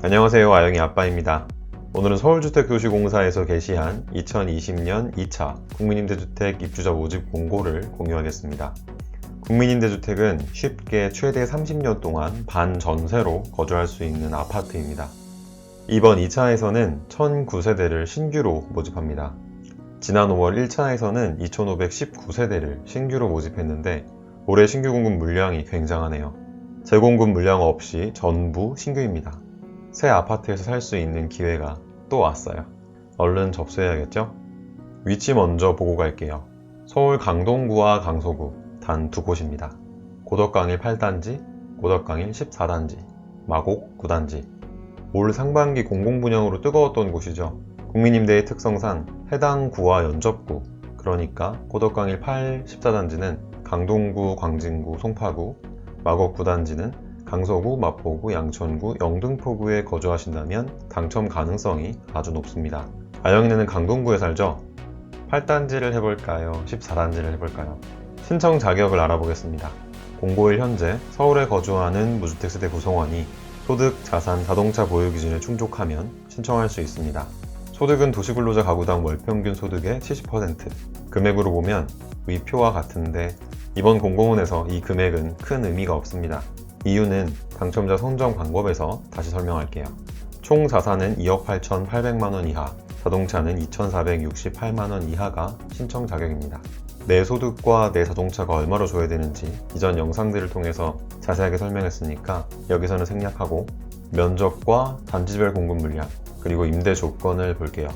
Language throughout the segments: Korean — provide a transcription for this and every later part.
안녕하세요. 아영이 아빠입니다. 오늘은 서울주택도시공사에서 게시한 2020년 2차 국민임대주택 입주자 모집 공고를 공유하겠습니다. 국민임대주택은 쉽게 최대 30년 동안 반전세로 거주할 수 있는 아파트입니다. 이번 2차에서는 1009세대를 신규로 모집합니다. 지난 5월 1차에서는 2519세대를 신규로 모집했는데 올해 신규 공급 물량이 굉장하네요. 재공급 물량 없이 전부 신규입니다. 새 아파트에서 살 수 있는 기회가 또 왔어요. 얼른 접수해야겠죠? 위치 먼저 보고 갈게요. 서울 강동구와 강서구 단 두 곳입니다. 고덕강일 8단지, 고덕강일 14단지, 마곡 9단지. 올 상반기 공공분양으로 뜨거웠던 곳이죠. 국민임대의 특성상 해당 구와 연접구, 그러니까 고덕강일 8, 14단지는 강동구, 광진구, 송파구, 마곡 9단지는 강서구, 마포구, 양천구, 영등포구에 거주하신다면 당첨 가능성이 아주 높습니다. 아영이는 강동구에 살죠? 8단지를 해볼까요? 14단지를 해볼까요? 신청 자격을 알아보겠습니다. 공고일 현재 서울에 거주하는 무주택 세대 구성원이 소득, 자산, 자동차 보유 기준에 충족하면 신청할 수 있습니다. 소득은 도시근로자 가구당 월평균 소득의 70%. 금액으로 보면 위 표와 같은데 이번 공고문에서 이 금액은 큰 의미가 없습니다. 이유는 당첨자 선정 방법에서 다시 설명할게요. 총 자산은 2억 8,800만원 이하, 자동차는 2,468만원 이하가 신청 자격입니다. 내 소득과 내 자동차가 얼마로 줘야 되는지 이전 영상들을 통해서 자세하게 설명했으니까 여기서는 생략하고 면적과 단지별 공급 물량, 그리고 임대 조건을 볼게요.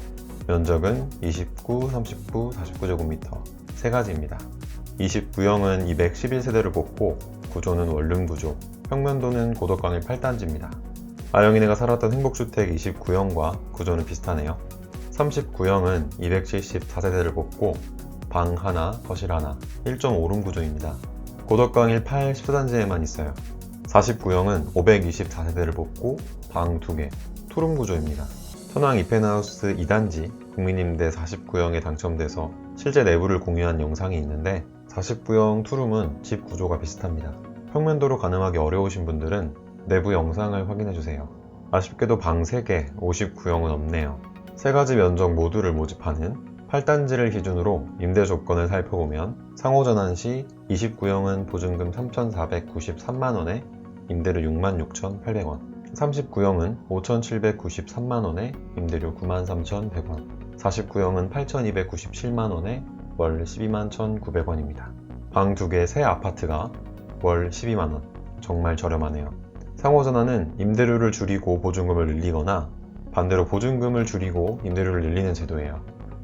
면적은 29, 39, 49제곱미터 세 가지입니다. 29형은 211세대를 뽑고 구조는 원룸 구조, 평면도는 고덕강일 8단지입니다. 아영이네가 살았던 행복주택 29형과 구조는 비슷하네요. 39형은 274세대를 뽑고 방 하나, 거실 하나, 1.5룸 구조입니다. 고덕강일 8, 14단지에만 있어요. 49형은 524세대를 뽑고 방 2개, 투룸 구조입니다. 천왕 이펜하우스 2단지 국민임대 49형에 당첨돼서 실제 내부를 공유한 영상이 있는데 49형 투룸은 집 구조가 비슷합니다. 평면도로 가늠하기 어려우신 분들은 내부 영상을 확인해주세요. 아쉽게도 방 3개, 59형은 없네요. 세 가지 면적 모두를 모집하는 8단지를 기준으로 임대 조건을 살펴보면 상호전환 시 29형은 보증금 3,493만원에 임대료 66,800원, 39형은 5,793만원에 임대료 93,100원, 49형은 8,297만원에 월 121,900원입니다. 방 2개 새 아파트가 월 12만원, 정말 저렴하네요. 상호전환은 임대료를 줄이고 보증금을 늘리거나 반대로 보증금을 줄이고 임대료를 늘리는 제도예요.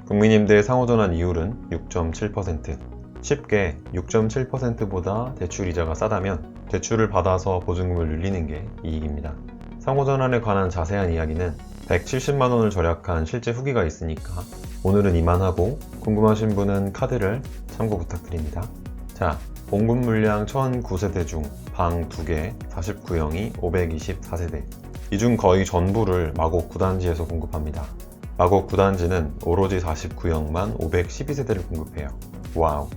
국민임대의 상호전환 이율은 6.7%. 쉽게 6.7%보다 대출 이자가 싸다면 대출을 받아서 보증금을 늘리는 게 이익입니다. 상호전환에 관한 자세한 이야기는 170만원을 절약한 실제 후기가 있으니까 오늘은 이만하고 궁금하신 분은 카드를 참고 부탁드립니다. 자, 공급 물량 1009세대 중 방 2개 49형이 524세대. 이 중 거의 전부를 마곡 9단지에서 공급합니다. 마곡 9단지는 오로지 49형만 512세대를 공급해요. 와우.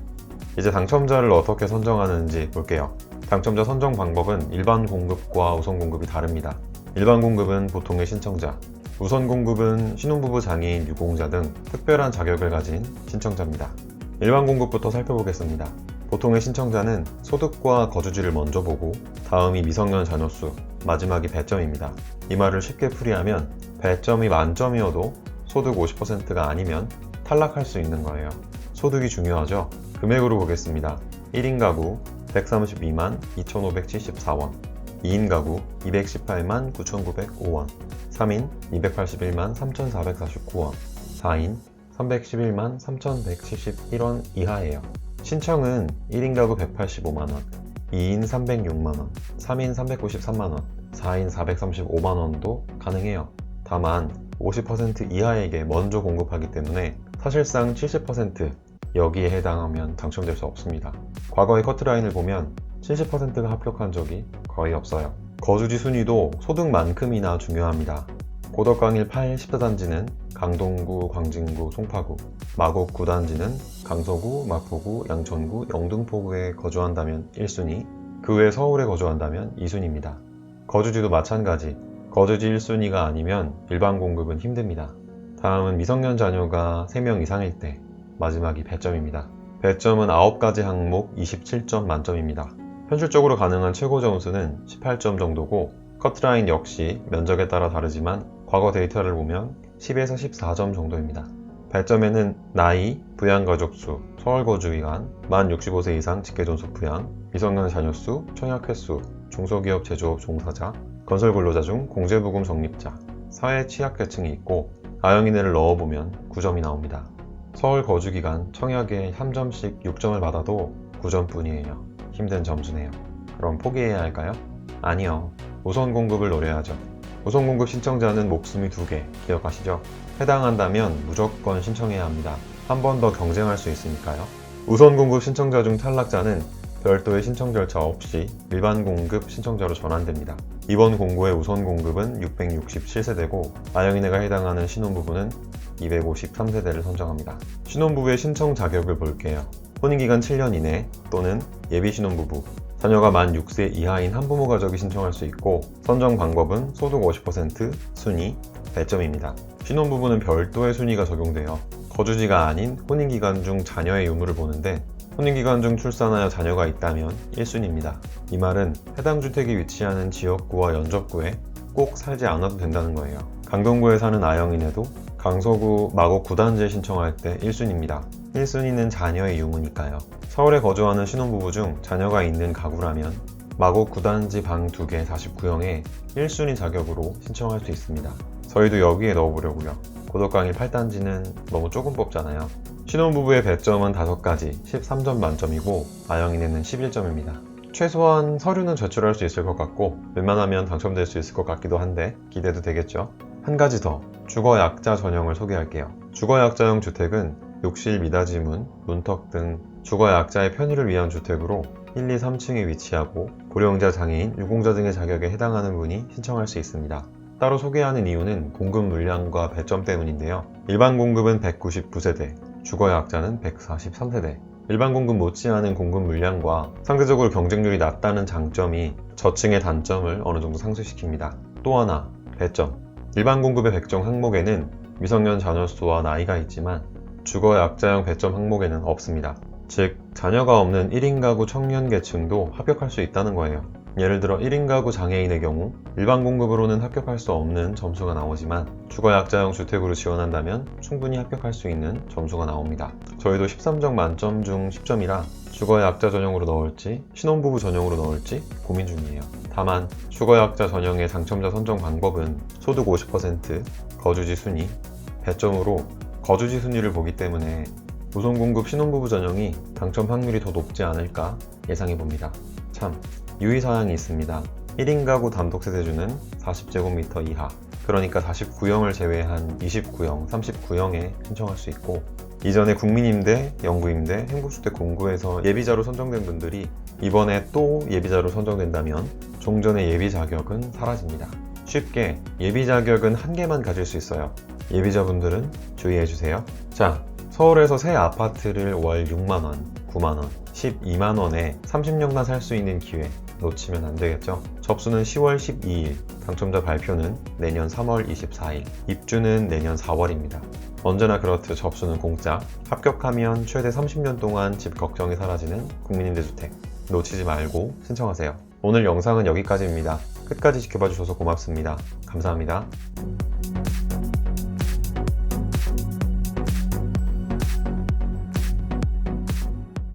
이제 당첨자를 어떻게 선정하는지 볼게요. 당첨자 선정 방법은 일반 공급과 우선 공급이 다릅니다. 일반 공급은 보통의 신청자, 우선 공급은 신혼부부, 장애인, 유공자 등 특별한 자격을 가진 신청자입니다. 일반 공급부터 살펴보겠습니다. 보통의 신청자는 소득과 거주지를 먼저 보고 다음이 미성년 자녀수, 마지막이 배점입니다. 이 말을 쉽게 풀이하면 배점이 만점이어도 소득 50%가 아니면 탈락할 수 있는 거예요. 소득이 중요하죠? 금액으로 보겠습니다. 1인 가구 132만 2,574원, 2인 가구 218만 9,905원, 3인 281만 3,449원, 4인 311만 3,171원 이하예요. 신청은 1인 가구 185만원, 2인 306만원, 3인 393만원, 4인 435만원도 가능해요. 다만 50% 이하에게 먼저 공급하기 때문에 사실상 70% 여기에 해당하면 당첨될 수 없습니다. 과거의 커트라인을 보면 70%가 합격한 적이 거의 없어요. 거주지 순위도 소득만큼이나 중요합니다. 고덕강일 8, 14단지는 강동구, 광진구, 송파구, 마곡 9단지는 강서구, 마포구, 양천구, 영등포구에 거주한다면 1순위, 그 외 서울에 거주한다면 2순위입니다. 거주지도 마찬가지 거주지 1순위가 아니면 일반 공급은 힘듭니다. 다음은 미성년 자녀가 3명 이상일 때, 마지막이 배점입니다. 배점은 9가지 항목 27점 만점입니다. 현실적으로 가능한 최고 점수는 18점 정도고 커트라인 역시 면적에 따라 다르지만 과거 데이터를 보면 10에서 14점 정도입니다. 배점에는 나이, 부양가족 수, 서울 거주기간, 만 65세 이상 직계존속 부양, 미성년 자녀 수, 청약 횟수, 중소기업 제조업 종사자, 건설근로자 중 공제부금 적립자, 사회 취약계층이 있고 아영이네를 넣어보면 9점이 나옵니다. 서울 거주기간 청약에 3점씩 6점을 받아도 9점뿐이에요. 힘든 점수네요. 그럼 포기해야 할까요? 아니요. 우선 공급을 노려야죠. 우선 공급 신청자는 목숨이 2개 기억하시죠? 해당한다면 무조건 신청해야 합니다. 한 번 더 경쟁할 수 있으니까요. 우선 공급 신청자 중 탈락자는 별도의 신청 절차 없이 일반 공급 신청자로 전환됩니다. 이번 공고의 우선 공급은 667세대고 아영이네가 해당하는 신혼부부는 253세대를 선정합니다. 신혼부부의 신청 자격을 볼게요. 혼인기간 7년 이내 또는 예비 신혼부부, 자녀가 만 6세 이하인 한부모 가족이 신청할 수 있고 선정 방법은 소득 50% 순위, 배점입니다. 신혼부부는 별도의 순위가 적용돼요. 거주지가 아닌 혼인기간 중 자녀의 유무를 보는데 혼인기간 중 출산하여 자녀가 있다면 1순위입니다. 이 말은 해당 주택이 위치하는 지역구와 연접구에 꼭 살지 않아도 된다는 거예요. 강동구에 사는 아영이네도 강서구 마곡 9단지에 신청할 때 1순위입니다. 1순위는 자녀의 유무니까요. 서울에 거주하는 신혼부부 중 자녀가 있는 가구라면 마곡 9단지 방 2개 49형에 1순위 자격으로 신청할 수 있습니다. 저희도 여기에 넣어보려고요. 고덕강일 8단지는 너무 조금 뽑잖아요. 신혼부부의 배점은 5가지 13점 만점이고 아영이네는 11점입니다. 최소한 서류는 제출할 수 있을 것 같고 웬만하면 당첨될 수 있을 것 같기도 한데 기대도 되겠죠. 한 가지 더, 주거약자 전형을 소개할게요. 주거약자형 주택은 욕실 미닫이문, 문턱 등 주거약자의 편의를 위한 주택으로 1, 2, 3층에 위치하고 고령자, 장애인, 유공자 등의 자격에 해당하는 분이 신청할 수 있습니다. 따로 소개하는 이유는 공급 물량과 배점 때문인데요. 일반 공급은 199세대, 주거약자는 143세대. 일반 공급 못지않은 공급 물량과 상대적으로 경쟁률이 낮다는 장점이 저층의 단점을 어느 정도 상쇄시킵니다. 또 하나, 배점. 일반 공급의 배점 항목에는 미성년 자녀 수와 나이가 있지만 주거약자형 배점 항목에는 없습니다. 즉, 자녀가 없는 1인 가구 청년 계층도 합격할 수 있다는 거예요. 예를 들어 1인 가구 장애인의 경우 일반 공급으로는 합격할 수 없는 점수가 나오지만 주거약자형 주택으로 지원한다면 충분히 합격할 수 있는 점수가 나옵니다. 저희도 13점 만점 중 10점이라 주거약자 전용으로 넣을지 신혼부부 전용으로 넣을지 고민 중이에요. 다만 주거약자 전형의 당첨자 선정 방법은 소득 50%, 거주지 순위, 배점으로 거주지 순위를 보기 때문에 우선 공급 신혼부부 전형이 당첨 확률이 더 높지 않을까 예상해봅니다. 참, 유의사항이 있습니다. 1인 가구 단독세대주는 40제곱미터 이하, 그러니까 49형을 제외한 29형, 39형에 신청할 수 있고 이전에 국민임대, 영구임대, 행복주택 공고에서 예비자로 선정된 분들이 이번에 또 예비자로 선정된다면 종전의 예비 자격은 사라집니다. 쉽게 예비 자격은 한 개만 가질 수 있어요. 예비자분들은 주의해주세요. 자, 서울에서 새 아파트를 월 6만원, 9만원, 12만원에 30년간 살 수 있는 기회 놓치면 안 되겠죠? 접수는 10월 12일, 당첨자 발표는 내년 3월 24일, 입주는 내년 4월입니다. 언제나 그렇듯 접수는 공짜, 합격하면 최대 30년 동안 집 걱정이 사라지는 국민임대주택 놓치지 말고 신청하세요. 오늘 영상은 여기까지입니다. 끝까지 지켜봐 주셔서 고맙습니다. 감사합니다.